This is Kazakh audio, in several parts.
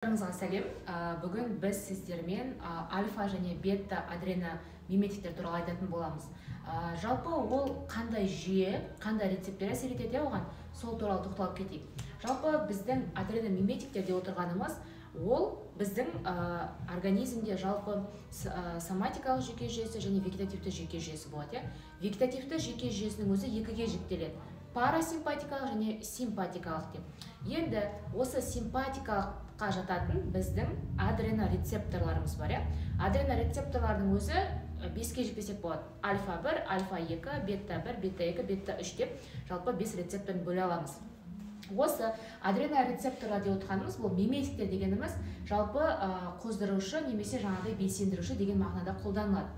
Сәлем. Бүгін біз сіздермен альфа және бета адреномиметиктер туралы айтатын боламыз. Жалпы ол қандай жүйе, қандай рецепттер әсер етеді оған, сол туралы тоқталып кетейік. Жалпы біздің адреномиметиктерде отырғанымыз, ол біздің организмде жалпы соматикалық жүйке жүйесі және вегетативті жүйке жүйесі болады. Вегетативті жүйке жүйесінің өзі екіге жіктеледі: парасимпатикалық және симпатикалық деп. Енді осы симпатикалыққа жататын біздің адренорецепторларымыз бар. Адренорецепторлардың өзі 5-ке жіктесек болады: альфа 1, альфа 2, бета 1, бета 2, бета 3 деп жалпы 5 рецепторын бөле аламыз. Осы адренорецепторлар деп отырғанымыз, бұл миметиктер дегеніміз жалпы қоздырушы немесе жаңағыдай белсендіруші деген мағынада қолданылады.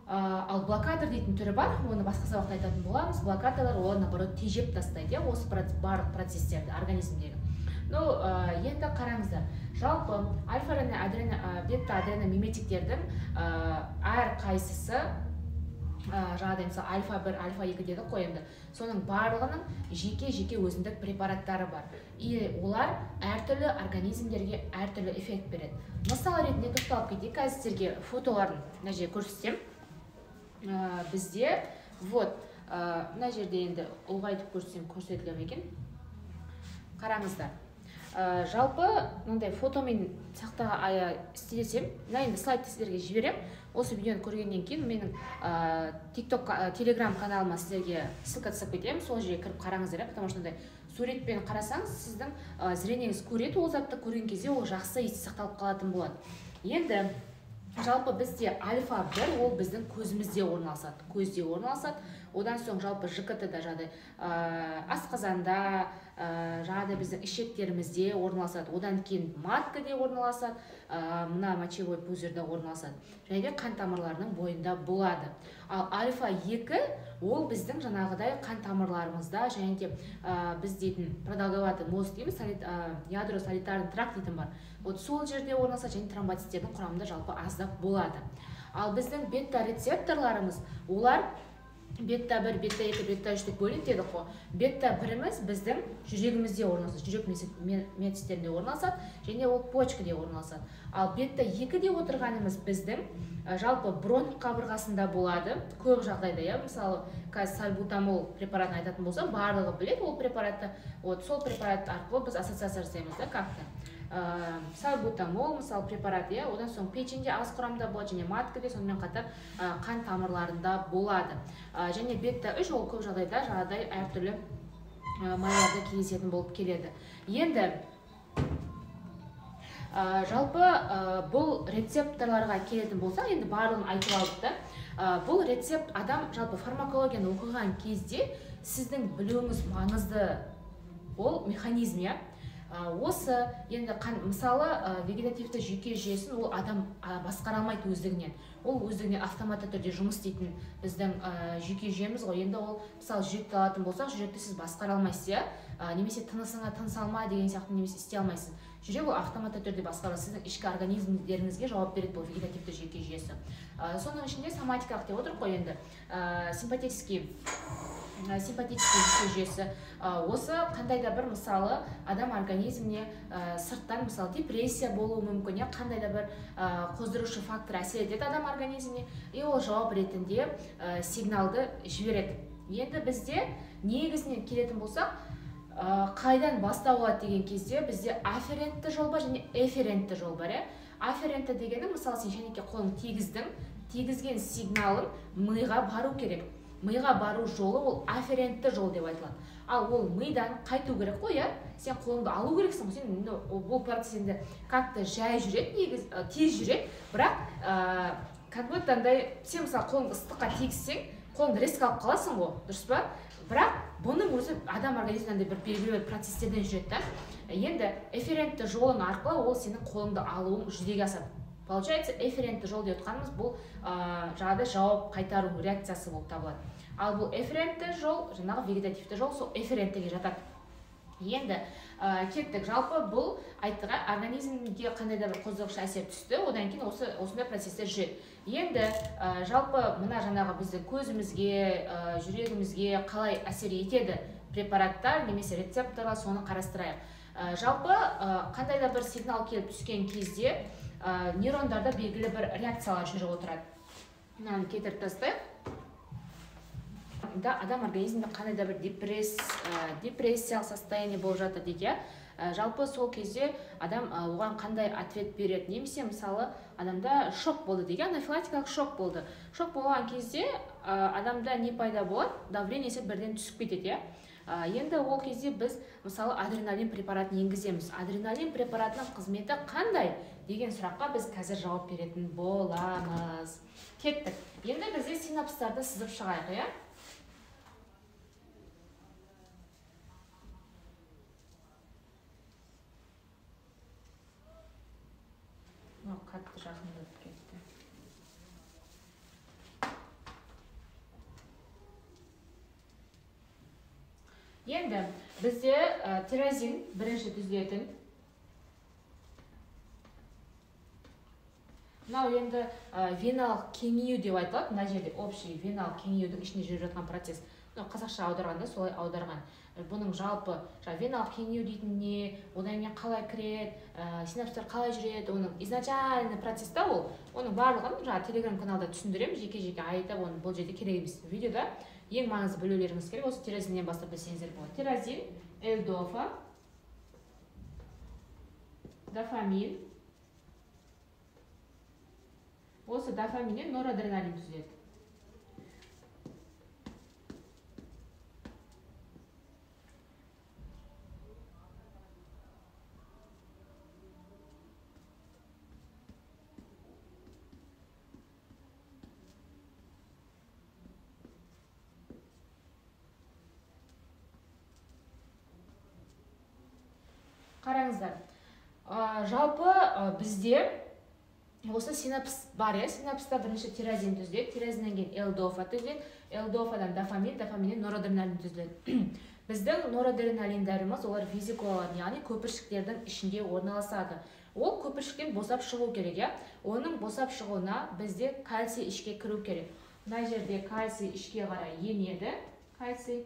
Ал блокатор дейтін түрі бар, оны басқа сабақта айтатын боламыз. Блокаторлар олар наоборот тежеп тастайды осы барлық процестерді организмдегі. Енді қараңыздар, жалпы альфа және бета адреномиметиктердің әр қайсысы, жаңағыдай мысалы альфа 1, альфа 2 деді қой, енді соның барлығының жеке өзіндік препараттары бар. И олар әртүрлі организмдерге әртүрлі эффект береді. Мысал ретінде тоқталып кетейік, қазір сіздерге фотоларын мына жерде көрсетсем. Бізде мына жерде енді ұлғайтып көрсетсем көрсетіліп екен. Қараңыздар. Жалпы мынандай фотомен істесем, енді слайдты сіздерге жіберем. Осы видеоны көргеннен кейін менің телеграм каналыма сіздерге ссылка тастап кетемін, сол жерге кіріп қараңыздар, потому что суретпен қарасаңыз сіздің зрениеңіз көреді, ол затты көрген кезде ол жақсы есте сақталып қалатын болады. Енді жалпы бізде альфа 1 ол біздің көзімізде орналасады. Одан соң жалпы ЖКТ-да жағдай асқазанда, жаңағыдай біздің ішектерімізде орналасады. Одан кейін маткада орналасады, мына мочевой пузырьда орналасады. Және де қан тамырларының бойында болады. Ал альфа 2 ол біздің жаңағыдай қан тамырларымызда, және де біз дейтін продолговатый мозг дейміз, ядро солитарный тракт дейтін бар. Сол жерде орналасады және тромботиттердің құрамында жалпы аздап болады. Ал біздің бета рецепторларымыз, олар бета 1, бета 2, бета 3 деп бөлінеді дедік қой. Бета 1-іміз біздің жүрегімізде орналасады, жүрек метистерінде орналасады, және ол почкаде орналасады. Ал бета 2 деп отырғанымыз біздің жалпы бронх қабырғасында болады. Көп жағдайда, мысалы, сальбутамол препаратын айтатын болсам, барлығы біледі ол препаратты. Сол препарат арқылы біз ассоциация жасаймыз, как-то. Сальбутамол, мысалы, препарат, одан соң печенде аз құрамда болады, және маткада, сонымен қатар қан тамырларында болады. Және бета 3 ол көп жағдайда жаңағыдай әртүрлі майларда кездесетін болып келеді. Енді жалпы бұл рецепторларға келетін болсақ, енді барлығын айтып алдық. Бұл рецепт адам жалпы фармакологияны оқыған кезде сіздің білуіңіз маңызды ол механизм. Осы енді мысалы вегетативті жүйке жүйесін ол адам басқара алмайды өздігінен. Ол өздігінен автоматты түрде жұмыс істейтін біздің жүйке жүйеміз ғой. Енді ол мысалы жүректі алатын болсақ, жүректі сіз басқара алмайсыз, немесе тынысыңа тыныс алма деген сияқты немесе істей алмайсыз. Жүрек ол автоматты түрде басқарады, сіздің ішкі организмдеріңізге жауап береді бұл вегетативті жүйке жүйесі. Соның ішінде соматикалық деп отыр ғой, енді симпатический жүйке жүйесі. Осы қандай да бір мысалы адам организміне сырттан мысалы депрессия болуы мүмкін, қандай да бір қоздырушы фактор әсер етеді адам организміне, и ол жауап ретінде сигналды жібереді. Енді бізде негізінен келетін болсақ, қайдан бастау алады деген кезде бізде афферентті жол бар және эфферентті жол бар. Афферентті дегені, мысалы, сен шәйнекке қолың тигізген сигналын миға бару керек. Миға бару жолы ол афферентті жол деп айтылады. Ал ол мидан қайту керек қой, сен қолыңды алу керексің, сен бұл процесінде как-то жай жүреді, тез жүреді, бірақ как будто андай, сен мысалы қолыңды ыстыққа тигізсең, қолыңды резко алып қаласың ғой, дұрыс па? Бірақ бұның өзі адам организмінде бір белгілі бір процестерден жүреді. Енді эфферентті жолың арқылы ол сенің қолыңды алуың жүзеге асады. Получается, эфферентті жол деп отқанымыз бұл жаңағыдай жауап қайтару реакциясы болып табылады. Ал бұл эфферентті жол, жаңағы вегетативті жол, сол эфференттіге жатады. Енді кеттік, жалпы бұл айттыға организмге қандай да бір қоздырғыш әсер түсті, одан кейін осындай процестер жүреді. Енді жалпы мына жаңағы біздің көзімізге, жүрегімізге қалай әсер етеді препараттар немесе рецепторлар, соны қарастырайық. Жалпы қандай да бір сигнал келіп түскен кезде нейрондарда белгілі бір реакциялар жүріп отырады. Мынаны кетіріп тастайық. Адам организмде қандай да бір депрессиялық состояние болып жатыр дейді. Жалпы сол кезде адам оған қандай ответ береді, немесе мысалы адамда шок болды деген, анафилактикалық шок болды. Шок болған кезде адамда не пайда болады? Давлениесі бірден түсіп кетеді. Енді ол кезде біз мысалы адреналин препаратын енгіземіз. Адреналин препаратының қызметі қандай деген сұраққа біз қазір жауап беретін боламыз. Кеттік. Енді бізде синапстарды сызып шығайық, қатты жақындап кетті. Енді бізде тирозин бірінші түзілетін. Мынау енді веналық кеңею деп айтылады. Мына жерде общий веналық кеңеюдің ішінде жүріп жатқан процесс. Қазақша аударғанда солай аударған. Бұның жалпы веналық кеңею дейтін не, одан кейін қалай кіреді, синапстар қалай жүреді, оның изначальный процесста ол. Оның барлығын телеграм каналда түсіндіремін, жеке-жеке айтып, оны бұл жерде керек емес. Видеода ең маңызды білулеріңіз керек. Осы тирозиннен бастап білсеңіздер болады. Тирозин, L-дофа, дофамин. Осы дофаминнен норадреналин түзіледі. Қараңыздар, жалпы бізде осы синапс бар, синапста бірінші тирозин түзіледі, тирозиннен кейін L-дофа түзіледі, L-дофадан дофамин, дофаминнен норадреналин түзіледі. Біздің норадреналиндарымыз олар визикулалар, яғни көпіршіктердің ішінде орналасады. Ол көпіршіктен босап шығу керек, оның босап шығуына бізде кальций ішке кіру керек. Мына жерде кальций ішке қарай енеді, кальций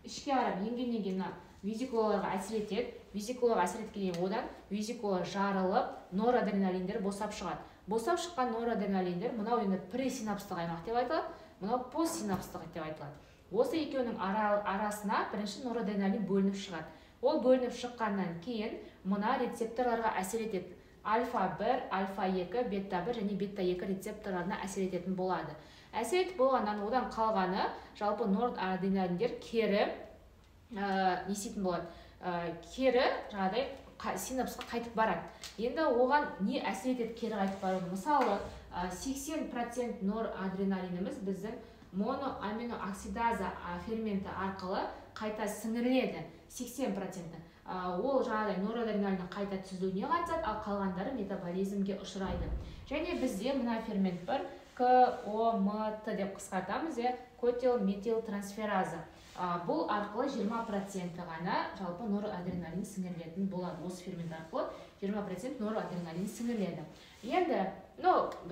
ішке қарап енгеннен кейін визикулаларға әсер етеді. Визикулаға әсер еткеннен одан визикула жарылып, норадреналиндер босап шығады. Босап шыққан норадреналиндер мынау енді пресинапстық аймақ деп айтылады, мынау постсинапстық деп айтылады. Осы екеуінің арасына бірінші норадреналин бөлініп шығады. Ол бөлініп шыққаннан кейін мына рецепторларға әсер етеді. Альфа-1, альфа-2, бета-1 және бета-2 рецепторларына әсер ететін болады. Әсер етіп болғаннан одан қалғаны жалпы норадреналиндер кері не істейтін болады? Кері жаңағыдай синапсқа қайтып барады. Енді оған не әсер етеді кері қайтып барады? Мысалы, 80% норадреналиніміз біздің моноаминооксидаза ферменті арқылы қайта сіңіріледі. 80%. Ол жаңағыдай норадреналиннің қайта түзілуіне қатысады, ал қалғандары метаболизмге ұшырайды. Және бізде мына фермент бар, КОМТ деп қысқартамыз, котил-метилтрансфераза. Бұл арқылы 20% ғана жалпы норадреналин сіңірілетін болады. Осы фермент арқылы 20% норадреналин сіңіріледі. Енді,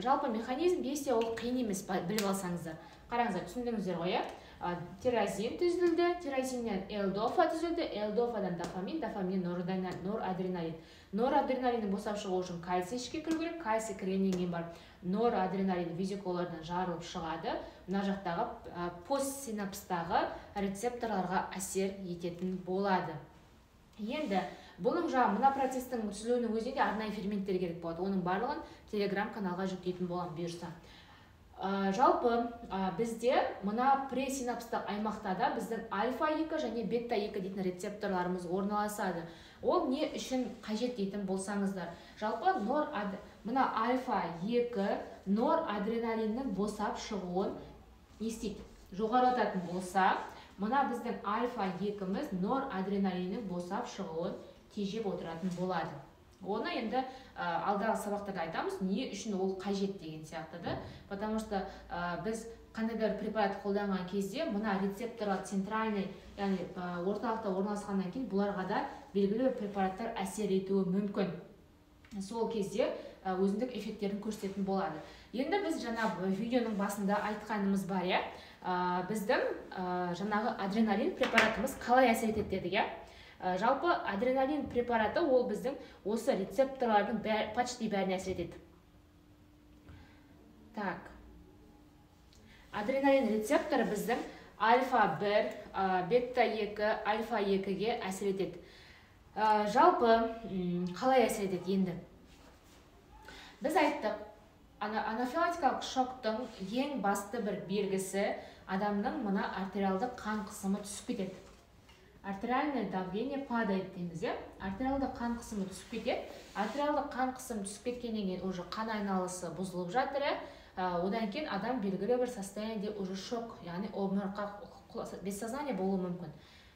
жалпы механизм действия ол қиын емес, біліп алсаңыздар. Қараңыздар, түсіндіңіздер ғой, тирозин түзілді, тирозиннен L-дофа түзілді, L-дофадан дофамин, дофаминнен норадреналин. Норадреналиннің босап шығу үшін кальций ішке кіру керек, кальций кіргеннен кейін бар норадреналин визикулалардан жарылып шығады. Мына жақтағы постсинапстағы рецепторларға әсер ететін болады. Енді бұның мына процестің түзілуінің өзінде арнайы ферменттер керек болады. Оның барлығын телеграм каналға жүктейтін болам бұйырса. Жалпы бізде мына пресинапстық аймақтада біздің альфа-2 және бета-2 дейтін рецепторларымыз орналасады. Ол не үшін қажет дейтін болсаңыздар. Жалпы мына альфа-2 норадреналиннің босап шығуын жоғарылататын болса, мына біздің альфа-2-міз норадреналиннің босап шығуын тежеп отыратын болады. Оны енді алдағы сабақтарда айтамыз, не үшін ол қажет деген сияқты. Потому что біз қандай да бір препарат қолданған кезде мына рецепторлар центральный, яғни орталықта орналасқаннан кейін бұларға да белгілі бір препараттар әсер етуі мүмкін. Сол кезде өзіндік эффекттерін көрсететін болады. Енді біз жаңа видеоның басында айтқанымыз бар, біздің жаңағы адреналин препаратымыз қалай әсер етеді дедік. Жалпы адреналин препараты ол біздің осы рецепторлардың почти бәріне әсер етеді. Так, адреналин рецепторы біздің альфа-1, бета-2, альфа-2-ге әсер етеді. Жалпы қалай әсер етеді енді? Біз айттық, анафилактикалық шоктың ең басты бір белгісі адамның мына артериалды қан қысымы түсіп кетеді. Артериальное давление падает дейміз, артериалды қан қысымы түсіп кетеді. Артериалды қан қысымы түсіп кеткеннен кейін уже қан айналысы бұзылып жатыр. Одан кейін адам белгілі бір состояниеде уже шок, яғни обморокқа без сознания болуы мүмкін.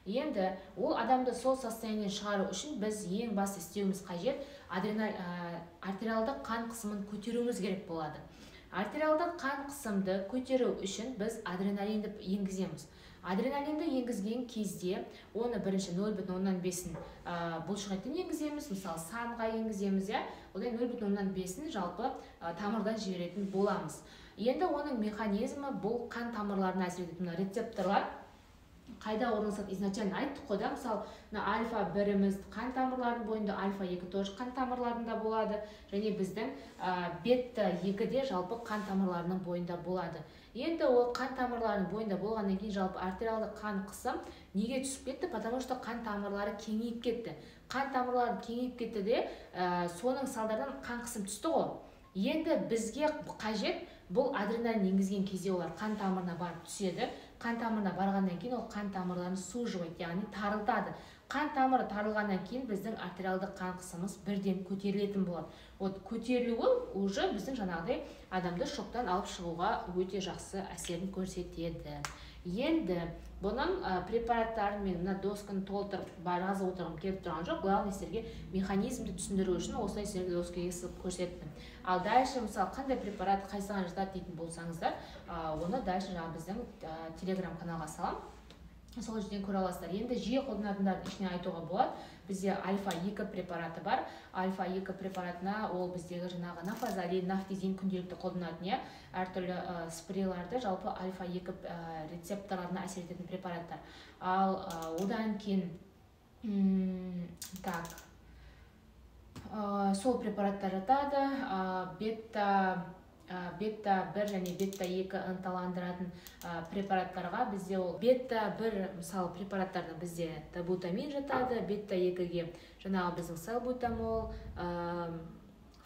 Енді ол адамды сол состояниеден шығару үшін біз ең басты істеуіміз қажет, артериалды қан қысымын көтеруіміз керек болады. Артериалды қан қысымды көтеру үшін біз адреналинді енгіземіз. Адреналинді енгізген кезде оны бірінші 0,5-ін бұлшықеттен енгіземіз, мысалы санға енгіземіз, одан 0,5-ін жалпы тамырдан жіберетін боламыз. Енді оның механизмі бұл қан тамырларына әсер ететін рецепторлар қайда орналасады изначально айттық қой, мысалы альфа-1-іміз қан тамырларының бойында, альфа-2 тоже қан тамырларында болады, және біздің бета-2-де жалпы қан тамырларының бойында болады. Енді ол қан тамырларының бойында болғаннан кейін жалпы артериалды қан қысым неге түсіп кетті? Потому что қан тамырлары кеңейіп кетті. Қан тамырлары кеңейіп кетті де, соның салдарынан қан қысым түсті ғой. Енді бізге қажет бұл адреналин енгізген кезде олар қан тамырына барып түседі. Қан тамырына барғаннан кейін ол қан тамырларын суживает, яғни тарылтады. Қан тамыры тарылғаннан кейін біздің артериалды қан қысымыз бірден көтерілетін болады. Вот көтерілуі уже біздің жаңағыдай адамды шоктан алып шығуға өте жақсы әсерін көрсетеді. Енді бұның препараттарын мен мына досканы толтырып жазып отырғым келіп тұрған жоқ. Главный сіздерге механизмді түсіндіру үшін осылай сіздерге доскаға сызып көрсеттім. Ал дальше мысалы қандай препарат қайсыған жатады дейтін болсаңыздар, оны дальше жаңағы біздің телеграм каналға салам. Сол жерден көре аласыздар. Енді жиі қолданатындардың ішіне айтуға болады. Бізде альфа-2 препараты бар. Альфа-2 препаратына ол біздегі жаңағы нафазолин, нафтизин күнделікті қолданатын, әртүрлі спрейларды жалпы альфа-2 рецепторларына әсер ететін препараттар. Ал одан кейін сол препараттар жатады. Бета-1 және бета-2 ынталандыратын препараттарға бізде ол бета-1 мысалы препараттарына бізде табутамин жатады, бета-2-ге жаңағы біздің салбутамол,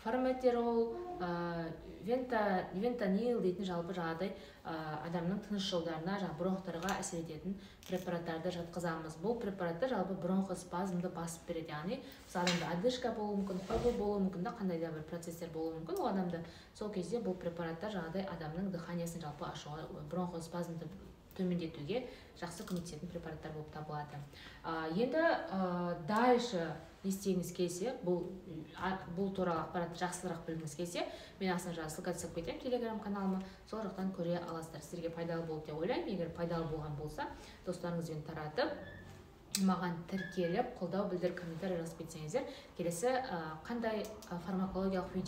форматерол, вентанил дейтін жалпы жағдай адамның тыныс жолдарына, бронхтарға әсер ететін препараттарды жатқызамыз. Бұл препараттар жалпы бронхоспазмды басып береді, яғни адамда одышка болуы мүмкін, қобы болуы мүмкін, қандай да бір процестер болуы мүмкін. Ол адамда сол кезде бұл препараттар жағдай адамның дыханиясын жалпы ашуға, бронхоспазмды төмендетуге жақсы көмектесетін препараттар болып табылады. Енді дальше не істегіңіз келсе, бұл туралы ақпаратты жақсырақ білгіңіз келсе, мен астына ссылка жасап кетемін телеграм каналыма, сол жақтан көре аласыздар. Сіздерге пайдалы болды деп ойлаймын. Егер пайдалы болған болса, достарыңызбен таратып, маған тіркеліп, қолдау білдіріп, комментарий жазып кетсеңіздер, келесі қандай фармакологиялық видео